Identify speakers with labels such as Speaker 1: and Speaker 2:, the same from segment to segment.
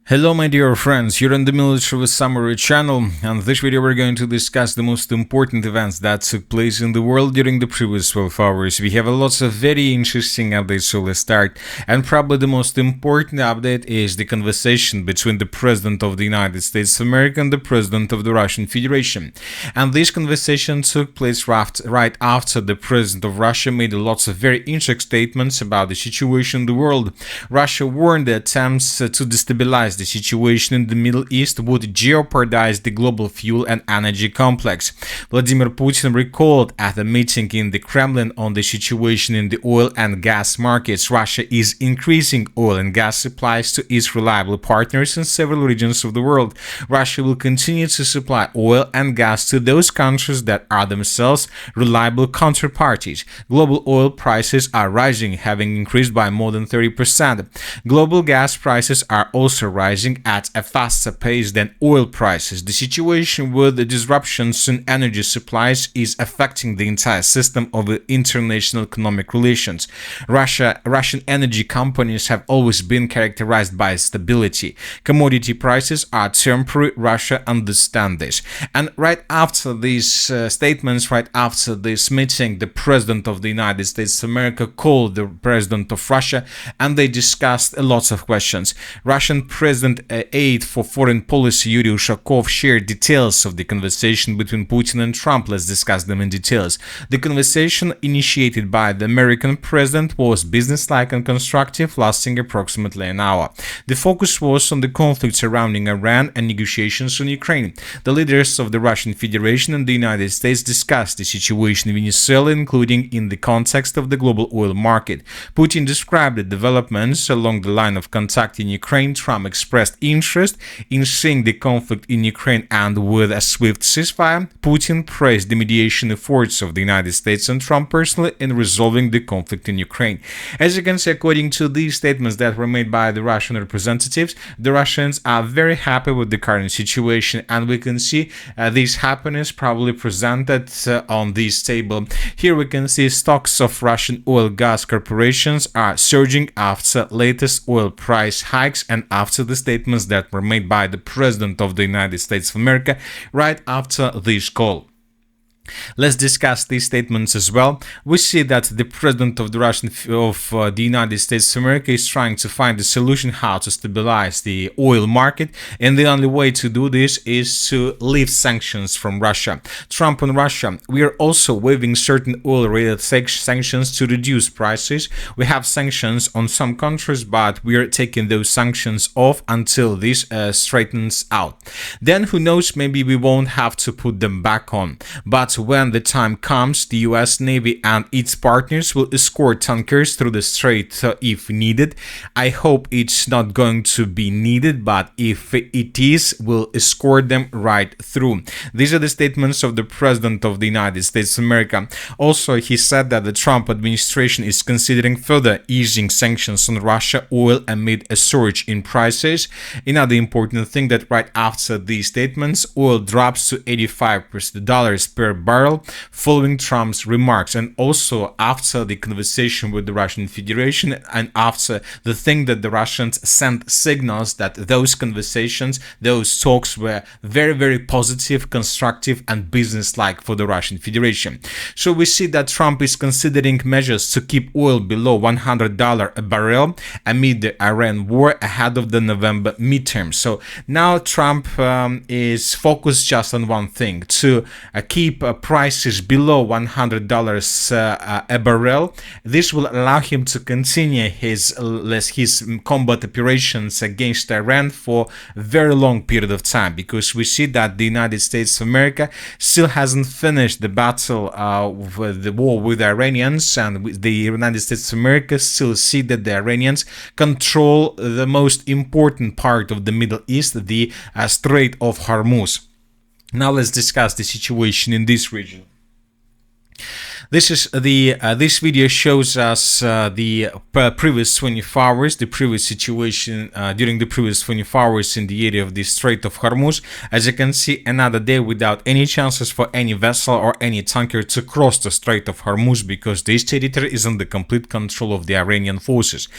Speaker 1: Hello my dear friends, you're on the Military Summary channel, and in this video we're going to discuss the most important events that took place in the world during the previous 12 hours. We have a lots of very interesting updates, so let's start. And probably the most important update is the conversation between the President of the United States of America and the President of the Russian Federation. And this conversation took place right after the President of Russia made lots of very interesting statements about the situation in the world. Russia warned the attempts to destabilize the situation in the Middle East would jeopardize the global fuel and energy complex. Vladimir Putin recalled at a meeting in the Kremlin on the situation in the oil and gas markets. Russia is increasing oil and gas supplies to its reliable partners in several regions of the world. Russia will continue to supply oil and gas to those countries that are themselves reliable counterparties. Global oil prices are rising, having increased by more than 30%. Global gas prices are also rising at a faster pace than oil prices. The situation with the disruptions in energy supplies is affecting the entire system of international economic relations. Russian energy companies have always been characterized by stability. Commodity prices are temporary. Russia understands this. And right after these statements, right after this meeting, the President of the United States of America called the President of Russia, and they discussed a lot of questions. Russian President aide for foreign policy Yuri Ushakov shared details of the conversation between Putin and Trump. Let's discuss them in details. The conversation initiated by the American president was businesslike and constructive, lasting approximately an hour. The focus was on the conflict surrounding Iran and negotiations on Ukraine. The leaders of the Russian Federation and the United States discussed the situation in Venezuela, including in the context of the global oil market. Putin described the developments along the line of contact in Ukraine. Trump expressed interest in seeing the conflict in Ukraine end with a swift ceasefire. Putin praised the mediation efforts of the United States and Trump personally in resolving the conflict in Ukraine. As you can see, according to these statements that were made by the Russian representatives, the Russians are very happy with the current situation, and we can see this happiness probably presented on this table. Here we can see stocks of Russian oil gas corporations are surging after latest oil price hikes and after the statements that were made by the President of the United States of America right after this call. Let's discuss these statements as well. We see that the President of the United States of America is trying to find a solution how to stabilize the oil market, and the only way to do this is to lift sanctions from Russia. Trump and Russia, we are also waiving certain oil-related sanctions to reduce prices. We have sanctions on some countries, but we are taking those sanctions off until this straightens out. Then who knows, maybe we won't have to put them back on. But when the time comes, the US Navy and its partners will escort tankers through the strait if needed. I hope it's not going to be needed, but if it is, we'll escort them right through. These are the statements of the President of the United States of America. Also, he said that the Trump administration is considering further easing sanctions on Russia oil amid a surge in prices. Another important thing that right after these statements, oil drops to $85 per barrel following Trump's remarks, and also after the conversation with the Russian Federation, and after the thing that the Russians sent signals that those conversations, those talks were very, very positive, constructive, and business-like for the Russian Federation. So we see that Trump is considering measures to keep oil below $100 a barrel amid the Iran war ahead of the November midterm. So now Trump is focused just on one thing, to keep prices below $100 a barrel. This will allow him to continue his combat operations against Iran for a very long period of time, because we see that the United States of America still hasn't finished the battle with the war with the Iranians, and the United States of America still see that the Iranians control the most important part of the Middle East, the Strait of Hormuz. Now let's discuss the situation in this region. This video shows us the previous 24 hours, the previous situation during the previous 24 hours in the area of the Strait of Hormuz. As you can see, another day without any chances for any vessel or any tanker to cross the Strait of Hormuz, because this territory is under complete control of the Iranian forces.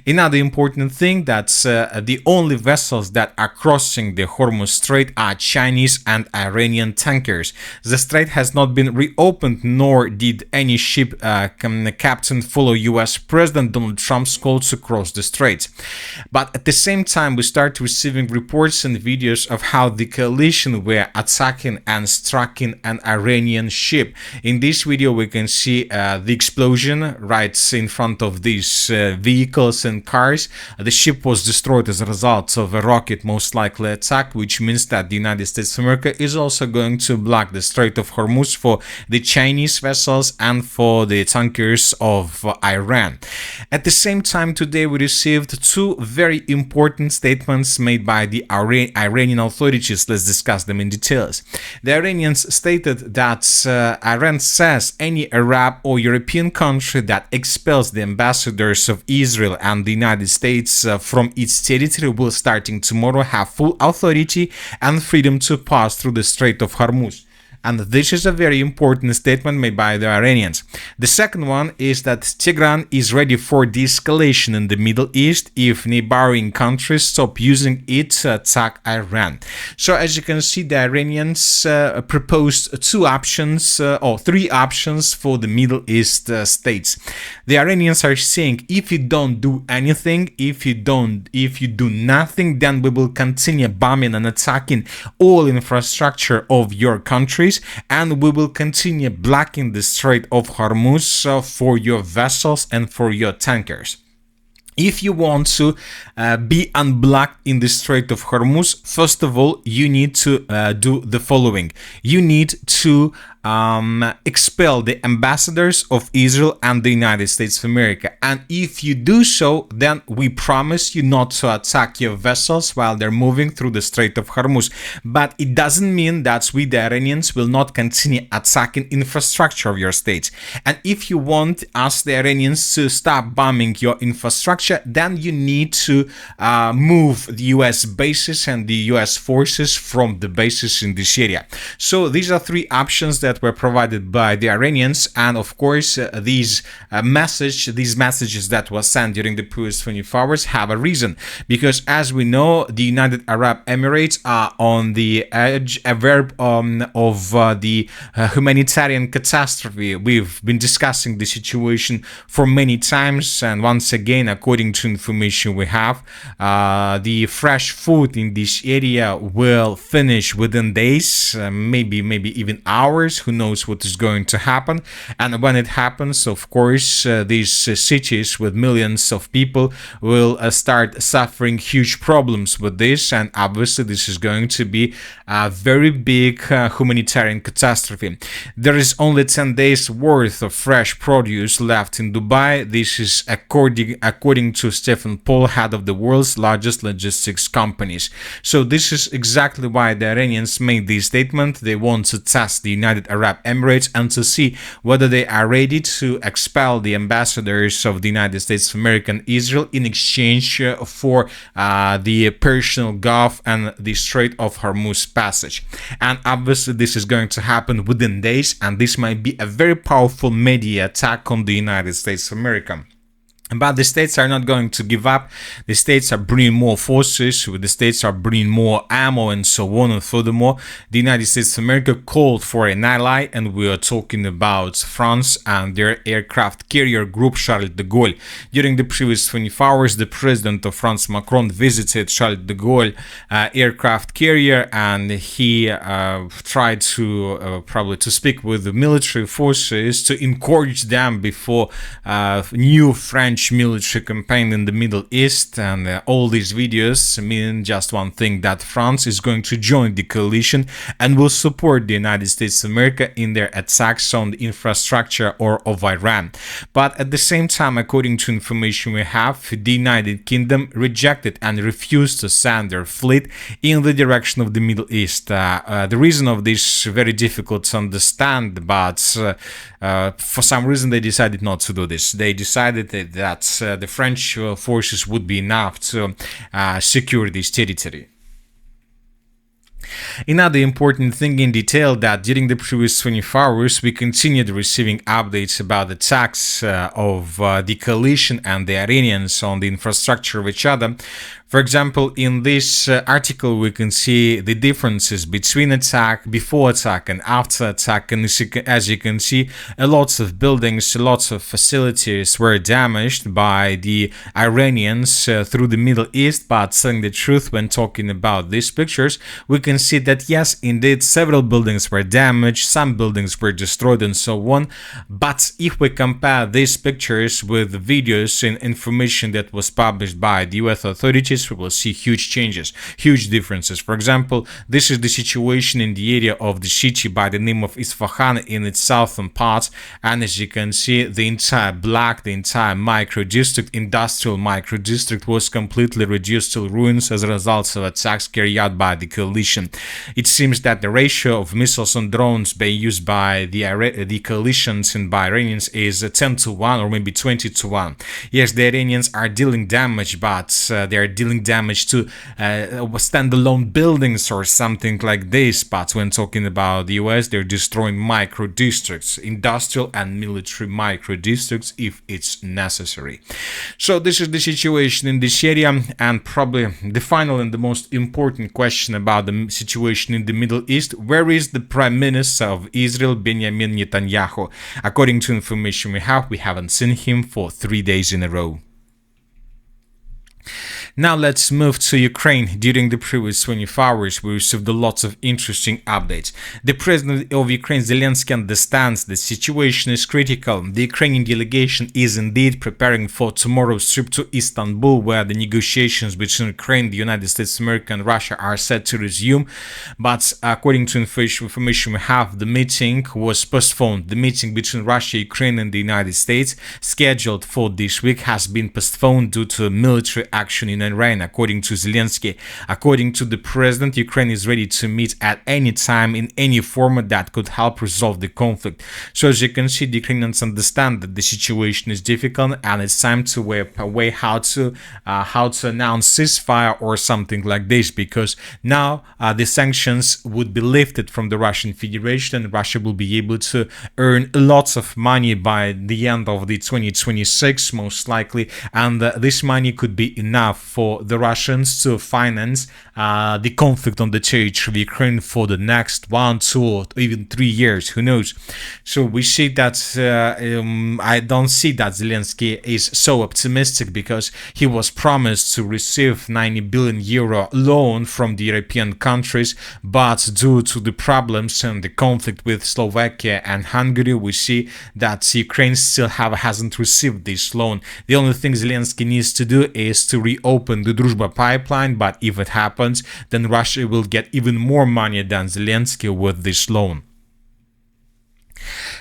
Speaker 1: Another important thing, that's the only vessels that are crossing the Hormuz Strait are Chinese and Iranian tankers. The strait has not been reopened, nor did any ship captain follow US President Donald Trump's call to cross the strait. But at the same time, we start receiving reports and videos of how the coalition were attacking and striking an Iranian ship. In this video, we can see the explosion right in front of these vehicles and cars. The ship was destroyed as a result of a rocket most likely attack, which means that the United States of America is also going to block the Strait of Hormuz for the Chinese vessels and for the tankers of Iran. At the same time, today we received two very important statements made by the Iranian authorities. Let's discuss them in details. The Iranians stated that Iran says any Arab or European country that expels the ambassadors of Israel and the United States from its territory will, starting tomorrow, have full authority and freedom to pass through the Strait of Hormuz. And this is a very important statement made by the Iranians. The second one is that Tehran is ready for de-escalation in the Middle East if neighboring countries stop using it to attack Iran. So as you can see, the Iranians proposed two options or three options for the Middle East states. The Iranians are saying, if you don't do anything, if you do nothing, then we will continue bombing and attacking all infrastructure of your countries, and we will continue blocking the Strait of Hormuz for your vessels and for your tankers. If you want to be unblocked in the Strait of Hormuz, first of all, you need to do the following. You need to expel the ambassadors of Israel and the United States of America. And if you do so, then we promise you not to attack your vessels while they're moving through the Strait of Hormuz. But it doesn't mean that we, the Iranians, will not continue attacking infrastructure of your states. And if you want us, the Iranians, to stop bombing your infrastructure, then you need to move the US bases and the US forces from the bases in this area. So these are three options that were provided by the Iranians, and of course these messages that were sent during the previous 24 hours have a reason, because as we know, the United Arab Emirates are on the edge of the humanitarian catastrophe. We've been discussing the situation for many times, and once again, according to information we have, the fresh food in this area will finish within days, maybe even hours. Who knows what is going to happen? And when it happens, of course, these cities with millions of people will start suffering huge problems with this, and obviously this is going to be a very big humanitarian catastrophe. There is only 10 days worth of fresh produce left in Dubai. This is according to Stephen Paul, head of the world's largest logistics companies. So this is exactly why the Iranians made this statement. They want to test the United Arab Emirates and to see whether they are ready to expel the ambassadors of the United States of America and Israel in exchange for the Persian Gulf and the Strait of Hormuz passage. And obviously this is going to happen within days, and this might be a very powerful media attack on the United States of America. But the states are not going to give up. The states are bringing more forces, the states are bringing more ammo and so on. And furthermore, the United States of America called for an ally, and we are talking about France and their aircraft carrier group Charles de Gaulle. During the previous 24 hours, the president of France, Macron, visited Charles de Gaulle aircraft carrier, and he tried to probably to speak with the military forces to encourage them before new French huge military campaign in the Middle East, and all these videos mean just one thing, that France is going to join the coalition and will support the United States of America in their attacks on the infrastructure of Iran. But at the same time, according to information we have, the United Kingdom rejected and refused to send their fleet in the direction of the Middle East. The reason of this is very difficult to understand, but for some reason they decided not to do this. They decided that the French forces would be enough to secure this territory. Another important thing in detail, that during the previous 24 hours we continued receiving updates about attacks of the coalition and the Iranians on the infrastructure of each other. For example, in this article we can see the differences between attack, before attack and after attack, and as you can see, lots of buildings, lots of facilities were damaged by the Iranians through the Middle East. But telling the truth, when talking about these pictures, we can see that yes, indeed, several buildings were damaged, some buildings were destroyed and so on. But if we compare these pictures with the videos and information that was published by the US authorities, we will see huge changes, huge differences. For example, this is the situation in the area of the city by the name of Isfahan in its southern part, and as you can see, the entire block, the entire micro-district, industrial micro-district, was completely reduced to ruins as a result of attacks carried out by the coalition. It seems that the ratio of missiles and drones being used by the coalitions and by Iranians is 10-1 or maybe 20-1. Yes, the Iranians are dealing damage, but they are dealing damage to standalone buildings or something like this. But when talking about the US, they're destroying micro districts, industrial and military micro districts, if it's necessary. So this is the situation in this area, and probably the final and the most important question about the situation in the Middle East: where is the Prime Minister of Israel, Benjamin Netanyahu? According to information we haven't seen him for 3 days in a row. Now let's move to Ukraine. During the previous 24 hours, we received lots of interesting updates. The president of Ukraine, Zelensky, understands the situation is critical. The Ukrainian delegation is indeed preparing for tomorrow's trip to Istanbul, where the negotiations between Ukraine, the United States of America and Russia are set to resume. But according to information we have, the meeting was postponed. The meeting between Russia, Ukraine and the United States, scheduled for this week, has been postponed due to military action in Iran, according to Zelensky. According to the president, Ukraine is ready to meet at any time in any format that could help resolve the conflict. So as you can see, the Ukrainians understand that the situation is difficult and it's time to weigh how to announce ceasefire or something like this, because now the sanctions would be lifted from the Russian Federation and Russia will be able to earn lots of money by the end of the 2026 most likely, and this money could be enough for the Russians to finance the conflict on the territory of Ukraine for the next 1, 2 or even 3 years, who knows. So we see that I don't see that Zelensky is so optimistic, because he was promised to receive 90 billion euro loan from the European countries, but due to the problems and the conflict with Slovakia and Hungary, we see that Ukraine still hasn't received this loan. The only thing Zelensky needs to do is to reopen the Druzhba pipeline, but if it happens, then Russia will get even more money than Zelensky with this loan.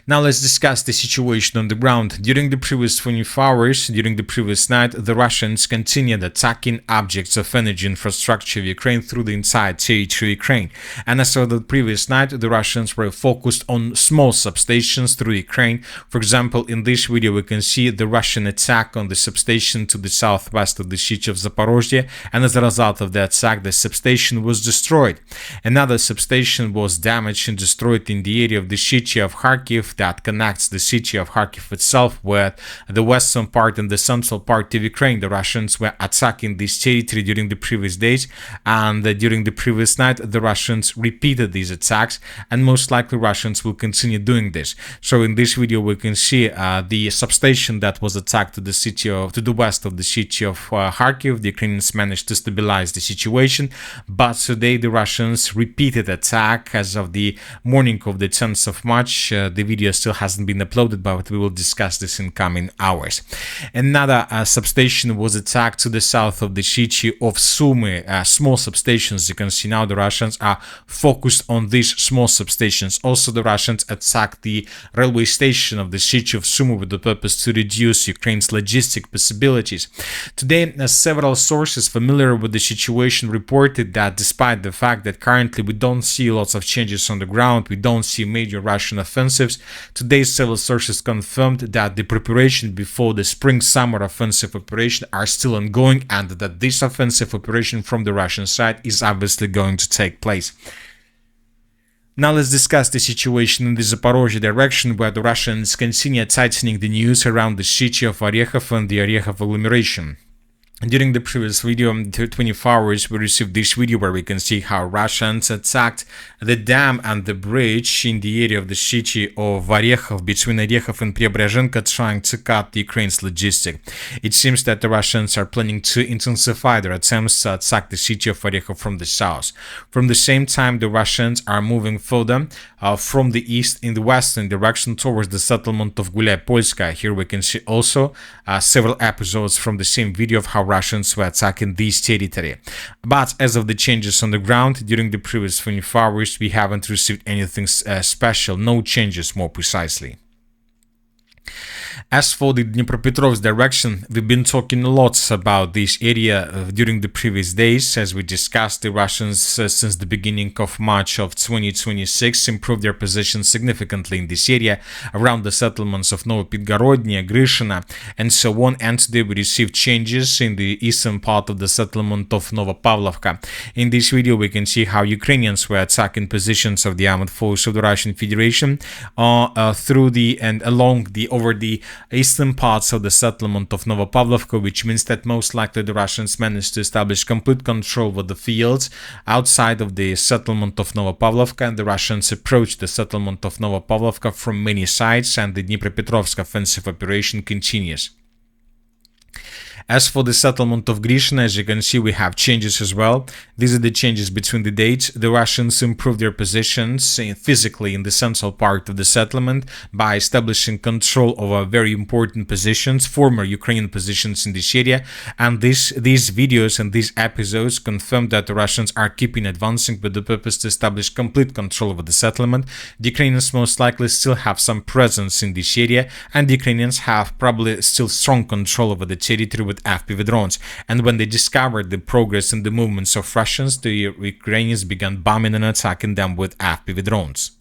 Speaker 1: Now let's discuss the situation on the ground. During the previous 24 hours, during the previous night, the Russians continued attacking objects of energy infrastructure of Ukraine through the entire territory of Ukraine. And as of the previous night, the Russians were focused on small substations through Ukraine. For example, in this video we can see the Russian attack on the substation to the southwest of the city of Zaporozhye, and as a result of the attack, the substation was destroyed. Another substation was damaged and destroyed in the area of the city of Kharkiv that connects the city of Kharkiv itself with the western part and the central part of Ukraine. The Russians were attacking this territory during the previous days, and during the previous night the Russians repeated these attacks, and most likely Russians will continue doing this. So in this video we can see the substation that was attacked to the west of the city of Kharkiv. The Ukrainians managed to stabilize the situation, but today the Russians repeated attack as of the morning of the 10th of March. The video video still hasn't been uploaded, but we will discuss this in coming hours. Another substation was attacked to the south of the city of Sumy. Small substations, you can see now the Russians are focused on these small substations. Also, the Russians attacked the railway station of the city of Sumy with the purpose to reduce Ukraine's logistic possibilities. Today, several sources familiar with the situation reported that despite the fact that currently we don't see lots of changes on the ground, we don't see major Russian offensives, today several sources confirmed that the preparation before the spring-summer offensive operation are still ongoing, and that this offensive operation from the Russian side is obviously going to take place. Now let's discuss the situation in the Zaporozhye direction, where the Russians continue tightening the news around the city of Orekhov and the Orekhov agglomeration. During the previous video, 24 hours, we received this video where we can see how Russians attacked the dam and the bridge in the area of the city of Orekhov between Orekhov and Preobrazhenka, trying to cut the Ukraine's logistic. It seems that the Russians are planning to intensify their attempts to attack the city of Orekhov from the south. From the same time, the Russians are moving further from the east in the western direction towards the settlement of Gulyai-Polskaya. Here we can see also several episodes from the same video of how Russians were attacking this territory. But as of the changes on the ground during the previous 24 hours, we haven't received anything special, no changes more precisely. As for the Dnipropetrovsk direction, we've been talking a lot about this area during the previous days. As we discussed, the Russians since the beginning of March of 2026 improved their position significantly in this area around the settlements of Novopidgorodny, Grishina, and so on. And today we received changes in the eastern part of the settlement of Novopavlovka. In this video, we can see how Ukrainians were attacking positions of the armed force of the Russian Federation through the and along the over the eastern parts of the settlement of Novopavlovka, which means that most likely the Russians managed to establish complete control over the fields outside of the settlement of Novopavlovka, and the Russians approached the settlement of Novopavlovka from many sides, and the Dnipropetrovsk offensive operation continues. As for the settlement of Grishina, as you can see, we have changes as well. These are the changes between the dates. The Russians improved their positions physically in the central part of the settlement by establishing control over very important positions, former Ukrainian positions in this area. And these videos and these episodes confirm that the Russians are keeping advancing with the purpose to establish complete control over the settlement. The Ukrainians most likely still have some presence in this area, and the Ukrainians have probably still strong control over the territory with FPV drones. And when they discovered the progress and the movements of Russians, the Ukrainians began bombing and attacking them with FPV drones.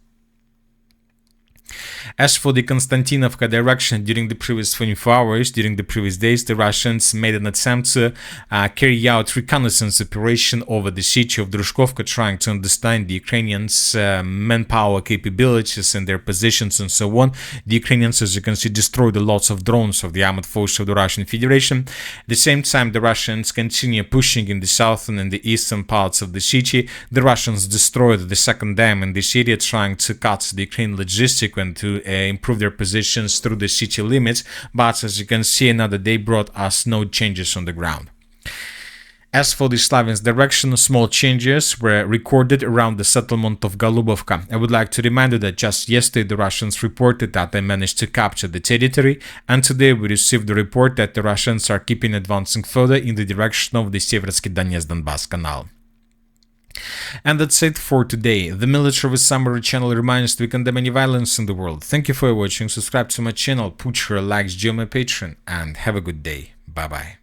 Speaker 1: As for the Konstantinovka direction, during the previous 24 hours, during the previous days, the Russians made an attempt to carry out reconnaissance operation over the city of Drushkovka, trying to understand the Ukrainians' manpower capabilities and their positions and so on. The Ukrainians, as you can see, destroyed lots of drones of the armed force of the Russian Federation. At the same time, the Russians continue pushing in the southern and the eastern parts of the city. The Russians destroyed the second dam in this area, trying to cut the Ukrainian logistic and to improve their positions through the city limits, but as you can see, another day brought us no changes on the ground. As for the Slaviansk direction, small changes were recorded around the settlement of Golubovka. I would like to remind you that just yesterday the Russians reported that they managed to capture the territory, and today we received the report that the Russians are keeping advancing further in the direction of the Seversky Donetsk-Donbass Canal. And that's it for today. The Military Summary channel reminds we condemn any violence in the world. Thank you for watching, subscribe to my channel, put your likes, join my Patreon, and have a good day. Bye bye.